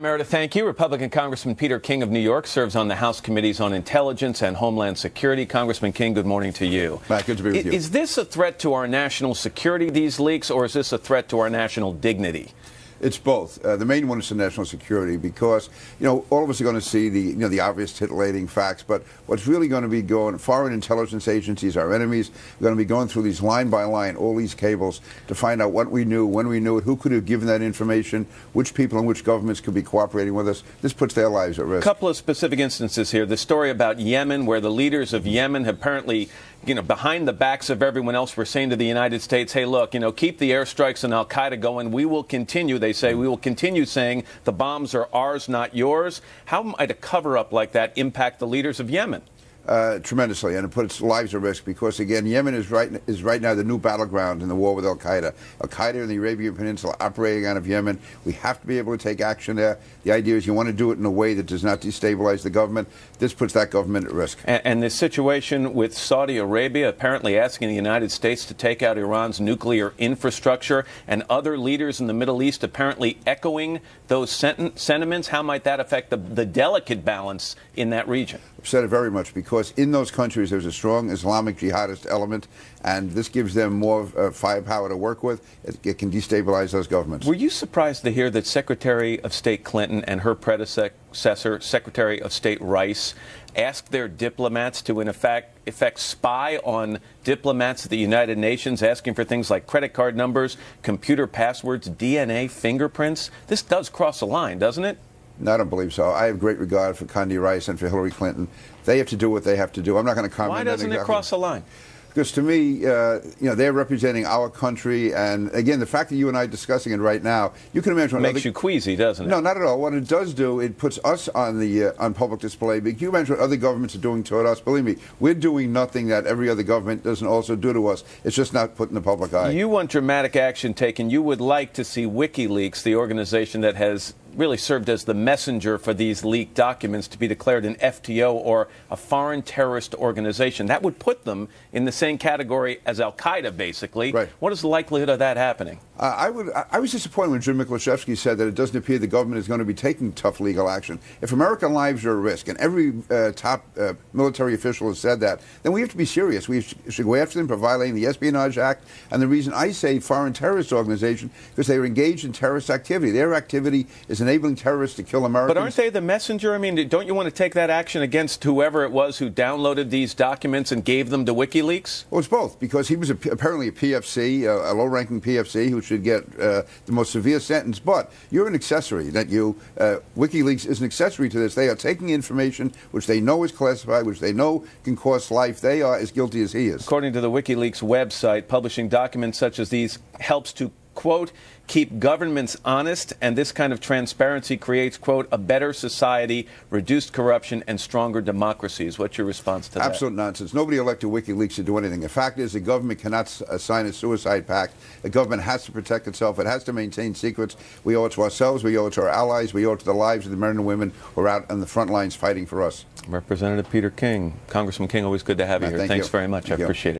Meredith, thank you. Republican Congressman Peter King of New York serves on the House Committees on Intelligence and Homeland Security. Congressman King, good morning to you. Matt, good to be with you. Is this a threat to our national security, these leaks, or is this a threat to our national dignity? It's both. The main one is the national security because, all of us are going to see the obvious titillating facts, but what's really going to be going, foreign intelligence agencies, our enemies, are going to be going through these line by line, all these cables to find out what we knew, when we knew it, who could have given that information, which people and which governments could be cooperating with us. This puts their lives at risk. A couple of specific instances here. The story about Yemen, where the leaders of Yemen have apparently, behind the backs of everyone else, were saying to the United States, hey, look, keep the airstrikes on al-Qaeda going. We will continue, they say, we will continue saying the bombs are ours, not yours. How might a cover-up like that impact the leaders of Yemen? Tremendously, and it puts lives at risk because, again, Yemen is right now the new battleground in the war with al-Qaeda. Al-Qaeda in the Arabian Peninsula operating out of Yemen. We have to be able to take action there. The idea is you want to do it in a way that does not destabilize the government. This puts that government at risk. And this situation with Saudi Arabia apparently asking the United States to take out Iran's nuclear infrastructure, and other leaders in the Middle East apparently echoing those sentiments. How might that affect the delicate balance in that region? Upset it very much because in those countries there's a strong Islamic jihadist element, and this gives them more firepower to work with. It can destabilize those governments. Were you surprised to hear that Secretary of State Clinton and her predecessor, Secretary of State Rice, asked their diplomats to, in effect, spy on diplomats at the United Nations, asking for things like credit card numbers, computer passwords, DNA, fingerprints? This does cross a line, doesn't it? No, I don't believe so. I have great regard for Condi Rice and for Hillary Clinton. They have to do what they have to do. I'm not going to comment. Why doesn't it cross a line? Because to me, they're representing our country, and again, the fact that you and I are discussing it right now, you can imagine. It makes you queasy, doesn't it? No, not at all. What it does do, it puts us on public display. But you imagine what other governments are doing toward us. Believe me, we're doing nothing that every other government doesn't also do to us. It's just not put in the public eye. You want dramatic action taken. You would like to see WikiLeaks, the organization that has really served as the messenger for these leaked documents, to be declared an FTO, or a foreign terrorist organization. That would put them in the same category as al-Qaeda, basically. Right. What is the likelihood of that happening? I was disappointed when Jim Miklashevsky said that it doesn't appear the government is going to be taking tough legal action. If American lives are at risk, and every top military official has said that, then we have to be serious. We should go after them for violating the Espionage Act. And the reason I say foreign terrorist organization, because they are engaged in terrorist activity. Their activity is enabling terrorists to kill Americans. But aren't they the messenger? I mean, don't you want to take that action against whoever it was who downloaded these documents and gave them to WikiLeaks? Well, it's both, because he was apparently a PFC, a low-ranking PFC, who should get the most severe sentence. But you're an accessory. WikiLeaks is an accessory to this. They are taking information which they know is classified, which they know can cost life. They are as guilty as he is. According to the WikiLeaks website, publishing documents such as these helps to, quote, keep governments honest, and this kind of transparency creates, quote, a better society, reduced corruption, and stronger democracies. What's your response to that? Absolute nonsense. Nobody elected WikiLeaks to do anything. The fact is the government cannot sign a suicide pact. The government has to protect itself. It has to maintain secrets. We owe it to ourselves. We owe it to our allies. We owe it to the lives of the men and women who are out on the front lines fighting for us. Representative Peter King. Congressman King, always good to have you here. Thanks very much. I appreciate it.